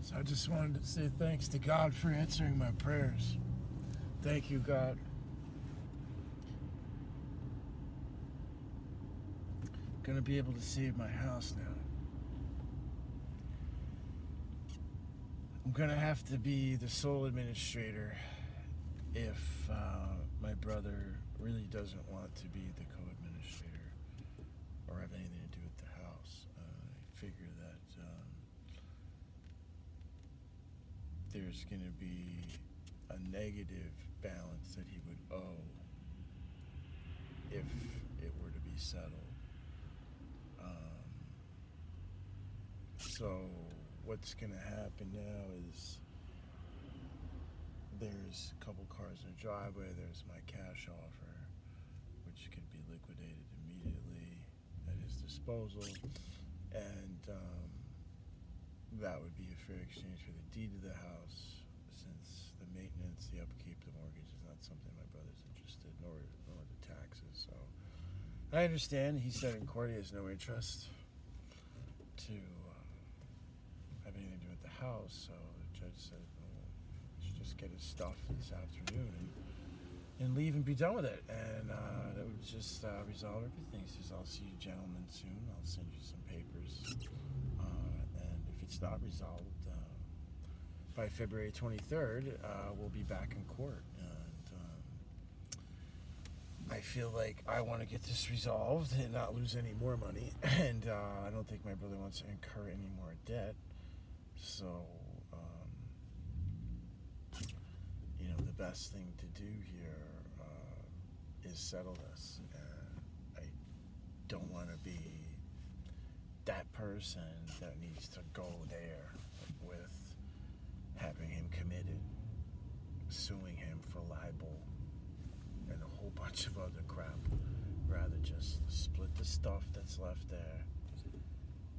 So I just wanted to say thanks to God for answering my prayers. Thank you, God. Gonna be able to save my house now. I'm gonna have to be the sole administrator if my brother really doesn't want to be the co-administrator or have anything to do with the house. I figure that there's gonna be a negative balance that he would owe if it were to be settled. So what's gonna happen now is there's a couple cars in the driveway. There's my cash offer, which could be liquidated immediately at his disposal, and that would be a fair exchange for the deed of the house, since the maintenance, the upkeep, the mortgage is not something my brother's interested, nor the taxes. So I understand. He said in court he has no interest to have anything to do with the house. So the judge said, well, he should just get his stuff this afternoon and leave and be done with it. And that would just resolve everything. He says, I'll see you gentlemen soon. I'll send you some papers. And if it's not resolved by February 23rd, we'll be back in court. I feel like I want to get this resolved and not lose any more money. And I don't think my brother wants to incur any more debt. So, the best thing to do here is settle this. I don't want to be that person that needs to go there with having him committed, suing him for libel, and a whole bunch of other crap. Rather just split the stuff that's left there,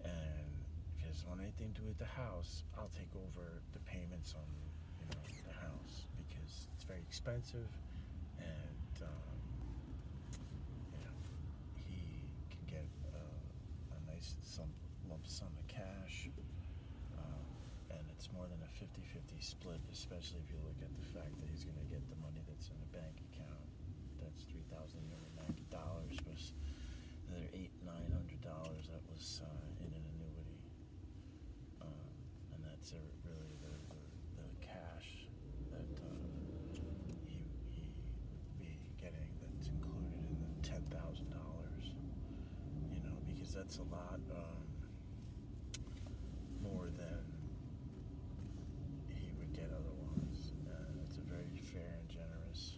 and if he doesn't want anything to do with the house, I'll take over the payments on the house, because it's very expensive, and he can get a nice lump sum of cash, and it's more than a 50-50 split, especially if you look at the fact that he's going to get the money that's in the bank account. That's $3,090 plus another $800-900 that was in an annuity, and that's really the cash that he would be getting, that's included in the $10,000. Because that's a lot more than he would get otherwise. It's a very fair and generous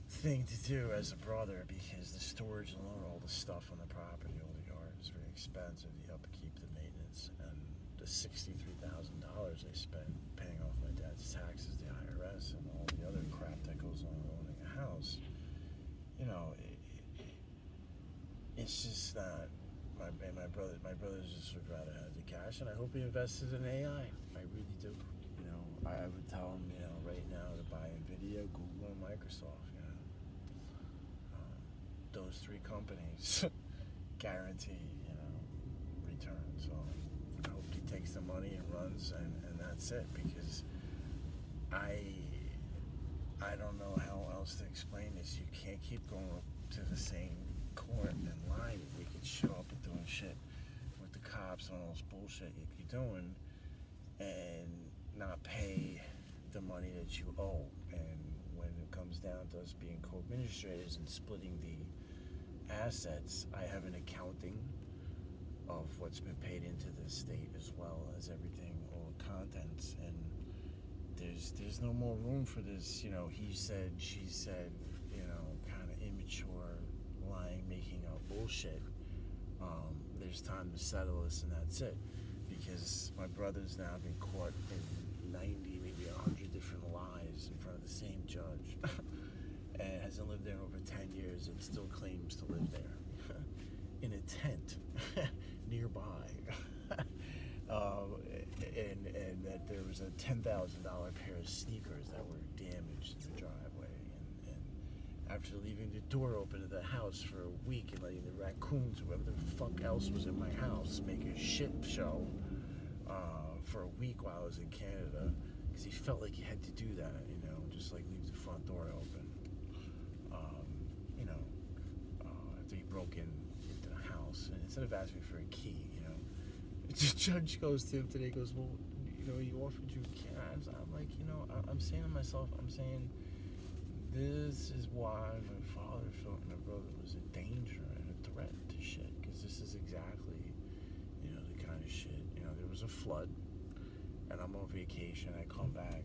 thing to do as a brother, because the storage alone, all the stuff on the property, all the yard is very expensive, the upkeep, the maintenance, and the $63,000 I spent paying off my dad's taxes, the IRS, and all the other crap that goes on owning a house. It's just that my brothers just would rather have the cash, and I hope he invested in AI. I really do. I would tell him, right now to buy NVIDIA, Google, and Microsoft. Those three companies guarantee, return. So I hope he takes the money and runs, and that's it, because I don't know how else to explain this. You can't keep going to the same court and line. You could show up and doing shit with the cops on all this bullshit you're doing and not pay the money that you owe. And when it comes down to us being co-administrators and splitting the assets, I have an accounting of what's been paid into the estate, as well as everything, all the contents, and there's no more room for this, he said, she said, kind of immature, lying, making up bullshit. There's time to settle this, and that's it, because my brother's now been caught in 90, maybe 100 different lies in front of the same judge, and hasn't lived there in over 10 years, and still claims to live there in a tent nearby. And that there was a $10,000 pair of sneakers that were damaged in the driveway, and after leaving the door open to the house for a week and letting the raccoons, whoever the fuck else was in my house, make a shit show for a week while I was in Canada, because he felt like he had to do that, just like leave the front door open. After he broke into the house, and instead of asking for a key, the judge goes to him today, goes, well, he offered you a key. I'm like, I'm saying to myself, this is why my father felt my brother was a danger and a threat to shit, because this is exactly, the kind of shit, there was a flood, and I'm on vacation, I come back,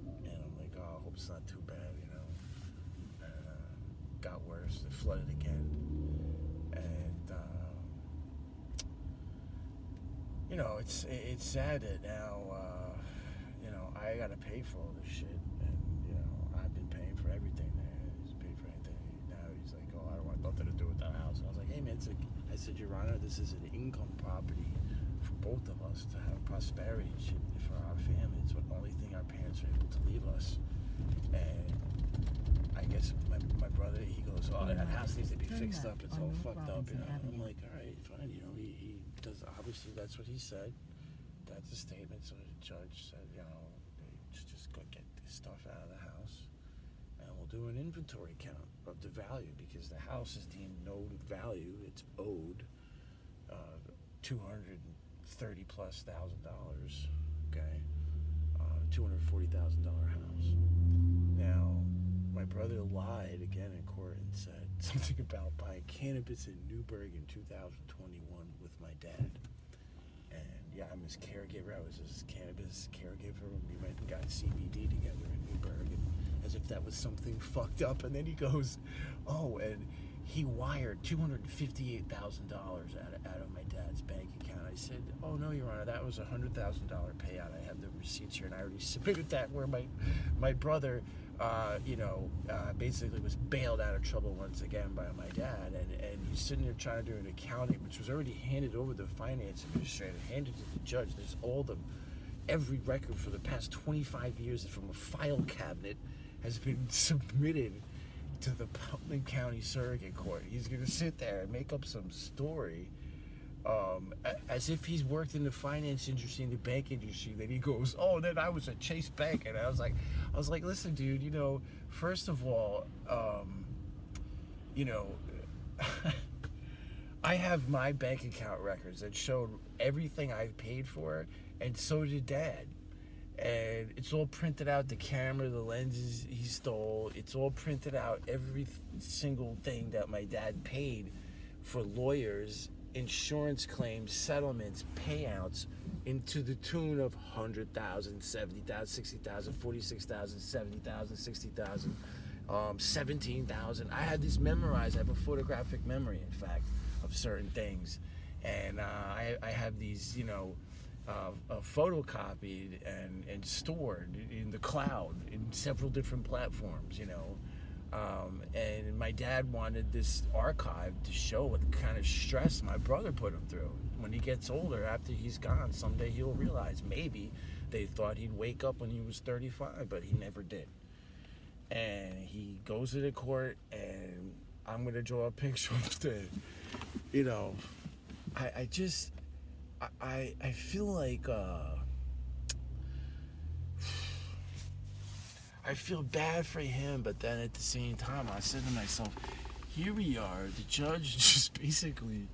and I'm like, oh, I hope it's not too bad, got worse, it flooded again, and, it's sad that now, I gotta pay for all this shit, and, I've been paying for everything there, he's paid for everything, now he's like, oh, I don't want nothing to do with that house, and I was like, hey man, I said, Your Honor, this is an income property for both of us to have prosperity and shit for our family. It's the only thing our parents were able to leave us. And I guess my brother, he goes, oh, that house needs to be fixed up. It's all fucked up. I'm like, all right, fine. He does. Obviously, that's what he said. That's a statement. So the judge said, just go get this stuff out of the house, and we'll do an inventory count of the value, because the house is deemed no value. It's owed $230,000+. Okay, $240,000 house. Now, my brother lied again in court and said something about buying cannabis in Newburgh in 2021 with my dad. And yeah, I'm his caregiver. I was his cannabis caregiver. We went and got CBD together in Newburgh, and as if that was something fucked up. And then he goes, oh, and he wired $258,000 out of my dad's bank account. I said, oh no, Your Honor, that was a $100,000 payout. I have the receipts here, and I already submitted that, where my brother basically was bailed out of trouble once again by my dad, and he's sitting there trying to do an accounting, which was already handed over to the finance administrator, handed to the judge. There's every record for the past 25 years from a file cabinet has been submitted to the Putnam County Surrogate Court. He's going to sit there and make up some story as if he's worked in the finance industry, in the bank industry. Then he goes, oh, then I was at Chase Bank. And I was like, listen, dude, first of all, I have my bank account records that showed everything I've paid for, and so did Dad. And it's all printed out, the camera, the lenses he stole. It's all printed out, every single thing that my dad paid for lawyers, insurance claims, settlements, payouts, into the tune of $100,000, $70,000, $60,000, $46,000, $70,000, $60,000, $17,000. I had this memorized. I have a photographic memory, in fact, of certain things. And I have these, photocopied and stored in the cloud in several different platforms, and my dad wanted this archive to show what kind of stress my brother put him through. When he gets older, after he's gone, someday he'll realize maybe they thought he'd wake up when he was 35, but he never did. And he goes to the court, and I'm going to draw a picture of the, I feel like, I feel bad for him, but then at the same time, I said to myself, here we are, the judge just basically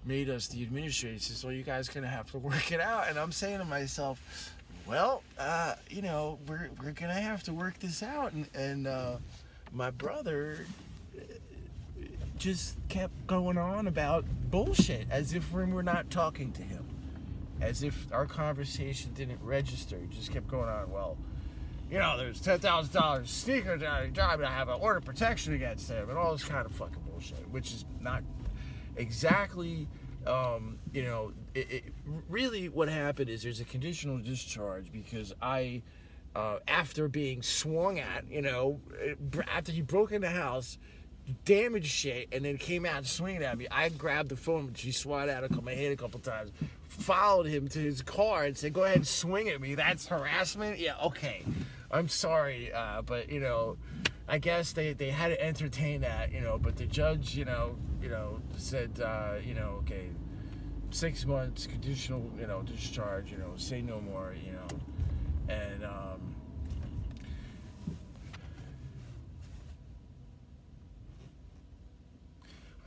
made us the administrator, says, so you guys gonna have to work it out. And I'm saying to myself, well, we're gonna have to work this out. And my brother just kept going on about bullshit, as if we're not talking to him, as if our conversation didn't register. He just kept going on, well, there's $10,000 sneakers down your job, and I have an order of protection against them, and all this kind of fucking bullshit, which is not exactly, really what happened is there's a conditional discharge because I, after being swung at, after he broke in the house, damaged shit, and then came out swinging at me, I grabbed the phone, which he swat out my head a couple times, followed him to his car and said, go ahead and swing at me. That's harassment? Yeah, okay. I'm sorry, but, I guess they had to entertain that, but the judge, said, okay, 6 months conditional, discharge, say no more, and I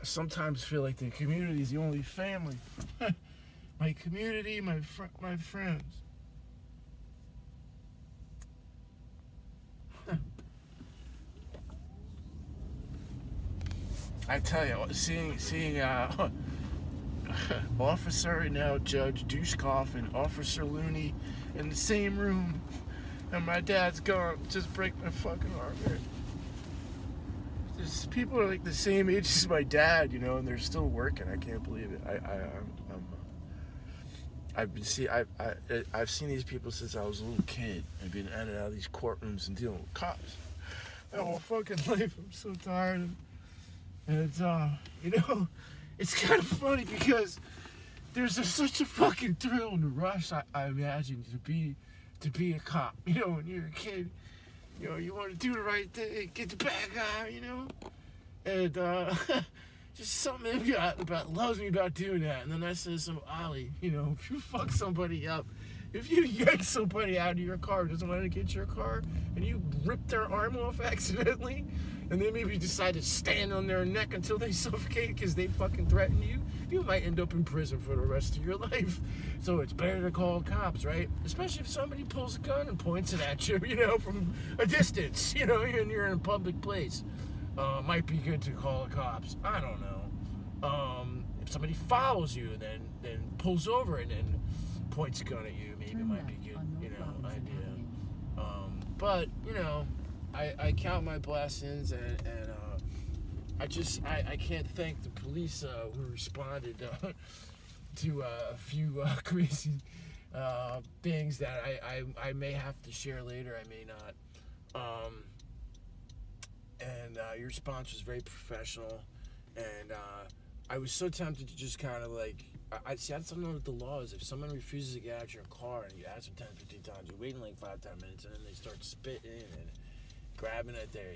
sometimes feel like the community is the only family. My community, my friends. I tell you, seeing Officer and now Judge Dushkoff and Officer Looney in the same room, and my dad's gone, just break my fucking heart, man. There's people are like the same age as my dad, and they're still working. I can't believe it. I've seen these people since I was a little kid. I've been in and out of these courtrooms and dealing with cops my whole fucking life. I'm so tired. And it's it's kind of funny because there's such a fucking thrill and rush. I imagine to be a cop. When you're a kid, you want to do the right thing, get the bad guy, and just something loves me about doing that. And then I said to Ollie, if you fuck somebody up, if you yank somebody out of your car who doesn't want to get your car, and you rip their arm off accidentally, and they maybe decide to stand on their neck until they suffocate because they fucking threaten you, you might end up in prison for the rest of your life. So it's better to call cops, right? Especially if somebody pulls a gun and points it at you, from a distance, and you're in a public place. Might be good to call the cops. I don't know. If somebody follows you and then pulls over and then points a gun at you, maybe it might be good, idea. But, I count my blessings, and I can't thank the police who responded to a few crazy things that I may have to share later, I may not. And your response was very professional, and I was so tempted to just kind of I don't know what the law is. If someone refuses to get out your car and you ask them 10, 15 times, you're waiting 5-10 minutes, and then they start spitting and grabbing at their,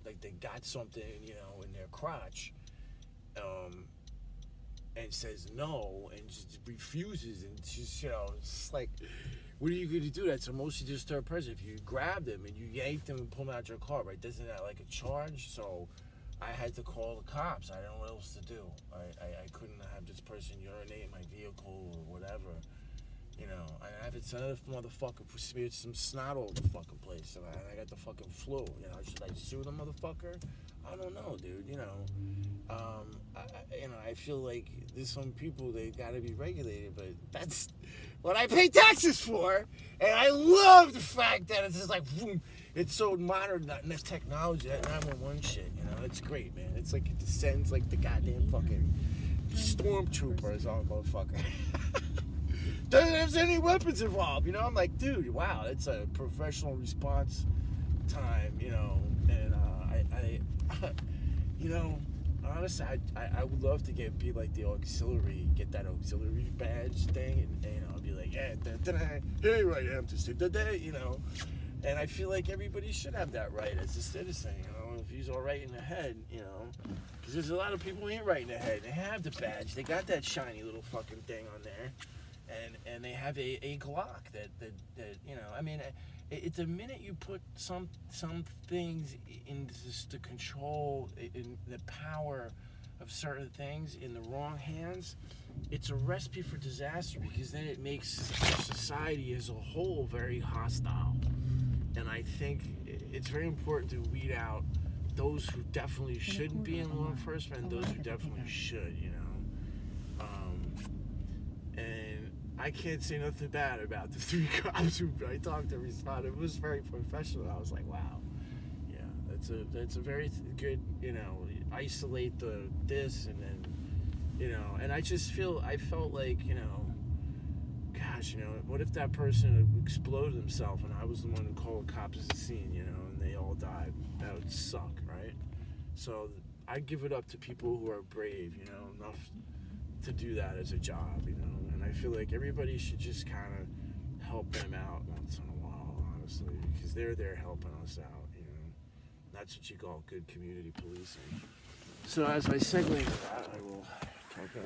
like they got something, in their crotch, and says no, and just refuses, and just, it's like, what are you going to do? That's mostly just third person. If you grab them and you yank them and pull them out your car, right, isn't that like a charge? So I had to call the cops. I didn't know what else to do. I couldn't have this person urinate in my vehicle or whatever. I have another motherfucker who smeared some snot all over the fucking place, and I got the fucking flu. Should I sue the motherfucker? I don't know, dude. I feel like there's some people, they gotta be regulated, but that's what I pay taxes for. And I love the fact that it's just like, boom, it's so modern, this technology, that 911 shit. It's great, man. It's like it descends like the goddamn fucking stormtroopers on a motherfucker. Doesn't have any weapons involved, I'm like, dude, wow, it's a professional response time, and honestly, I would love to be like the auxiliary, get that auxiliary badge thing, and I'll be like, hey, here I am to say today, and I feel like everybody should have that right as a citizen, if he's all right in the head, because there's a lot of people who ain't right in the head. They have the badge, they got that shiny little fucking thing on there. And they have a Glock that it's the minute you put some things in the control, in the power of certain things in the wrong hands, it's a recipe for disaster, because then it makes society as a whole very hostile. And I think it's very important to weed out those who definitely shouldn't be in law enforcement and those who definitely should, and I can't say nothing bad about the 3 cops who I talked to respond. It was very professional. I was like, wow, yeah, that's a very good, isolate this, and then, and I felt like, gosh, what if that person exploded himself and I was the one who called the cops at the scene, and they all died? That would suck, right? So I give it up to people who are brave, enough to do that as a job, and I feel like everybody should just kind of help them out once in a while, honestly, because they're there helping us out, That's what you call good community policing. So as I segue into that, I will talk about